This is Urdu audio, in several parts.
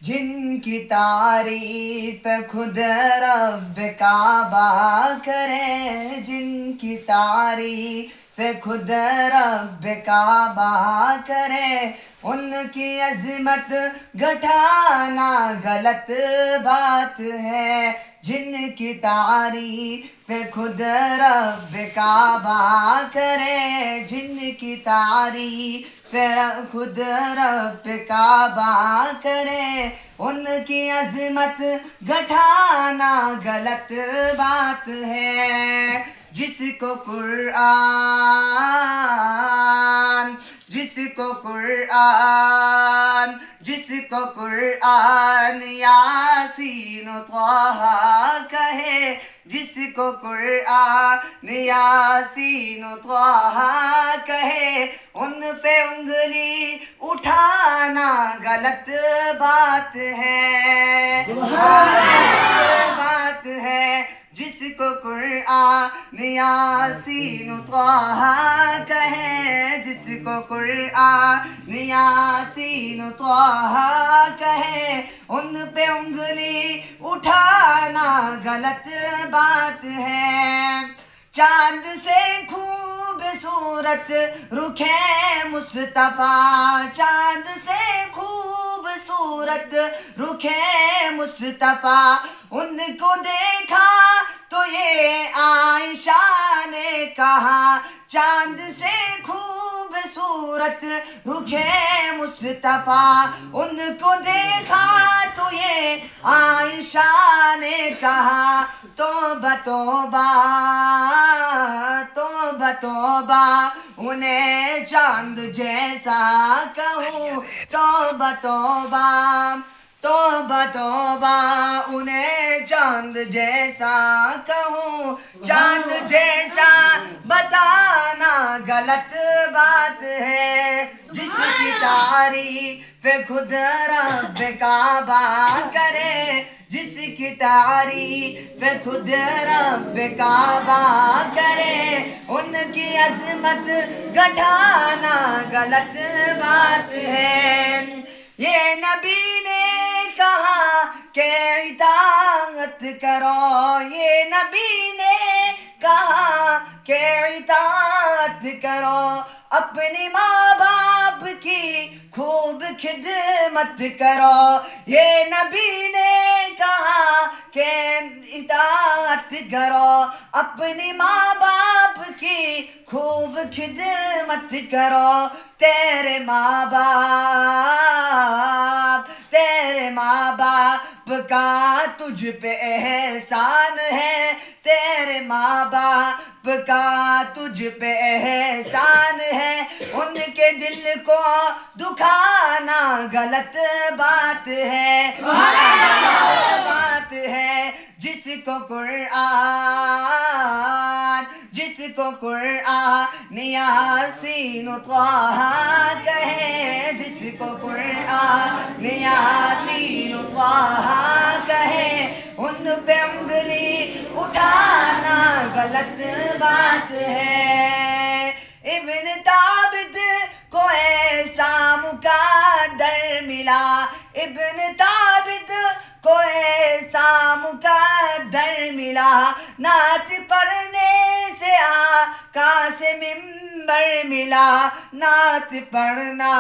جن کی تعریف خود رب کعبہ کرے، جن کی تعریف خود رب کعبہ کرے، ان کی عظمت گھٹانا غلط بات ہے۔ جن کی تعریف خود رب کعبہ کرے، جن کی تعریف خود رب کعبہ کرے، ان کی عظمت گھٹانا غلط بات ہے۔ جس کو قرآن یاسین و طٰہٰ کہے، جس کو قرآن یاسین و طٰہٰ کہے، ان پہ انگلی اٹھانا غلط بات ہے، غلط بات ہے۔ جس کو قرآن یاسین و طٰہٰ کہے، جس کو قرآن یاسین و طٰہٰ کہے، ان پہ انگلی اٹھانا غلط بات ہے۔ چاند سے خوبصورت رخ مصطفیٰ، چاند سے خوبصورت رخ مصطفیٰ، ان کو دیکھا تو یہ عائشہ نے کہا۔ چاند سے خوبصورت رخ مصطفیٰ، ان کو دیکھا تو یہ عائشہ نے کہا۔ توبہ توبہ توبہ توبہ انہیں چاند جیسا کہوں، توبہ توبہ توبہ توبہ انہیں چاند جیسا کہوں، چاند جیسا بتانا غلط بات ہے۔ جس کی تعریف خود رب کعبہ کرے، جس کی تعریف خود رب کعبہ کرے، ان کی عظمت گھٹانا غلط بات ہے۔ یہ نبی نے کہا کہ اطاعت کرو، یہ نبی نے کہا کہ اطاعت کرو، اپنی ماں باپ کی خوب خدمت کرو۔ یہ نبی نے کہا کہ اطاعت کرو، اپنی ماں باپ کی خوب خدمت کرو۔ تیرے ماں باپ کا تجھ پہ احسان ہے، تیرے ماں باپ کا تجھ پہ احسان ہے، ان کے دل کو دکھانا غلط بات ہے، غلط بات ہے۔ جس کو قرآن یاسین و طٰہٰ کہے، جس کو قرآن یاسین و طٰہٰ کہے، ان پہ انگلی اٹھانا غلط بات ہے۔ ابن ثابت کو ایسا مقدر ملا، ابن ثابت کو ایسا مقدر ملا، نعت پڑھنے سے آقا سے منبر ملا۔ نعت پڑھنا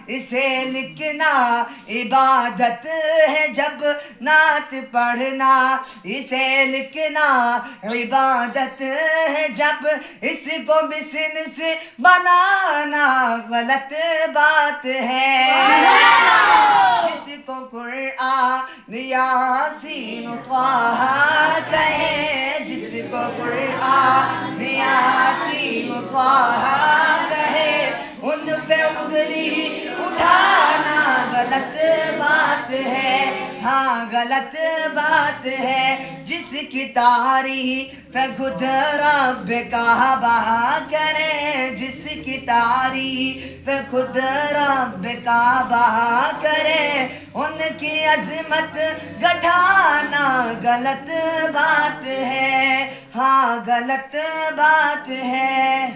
اسے لکھنا عبادت ہے، جب نعت پڑھنا اسے لکھنا عبادت ہے، جب اس کو بزنس بنانا غلط بات ہے۔ جس کو قرآن یاسین و طٰہٰ کہے، جس کو قرآن یاسین و طٰہٰ کہے، ان پہ انگلی اٹھانا غلط بات ہے، ہاں غلط بات ہے۔ جس کی تعریف خود رب کعبہ کرے، جس کی تعریف خود رب کعبہ کرے، ان کی عظمت گھٹانا غلط بات ہے، ہاں غلط بات ہے۔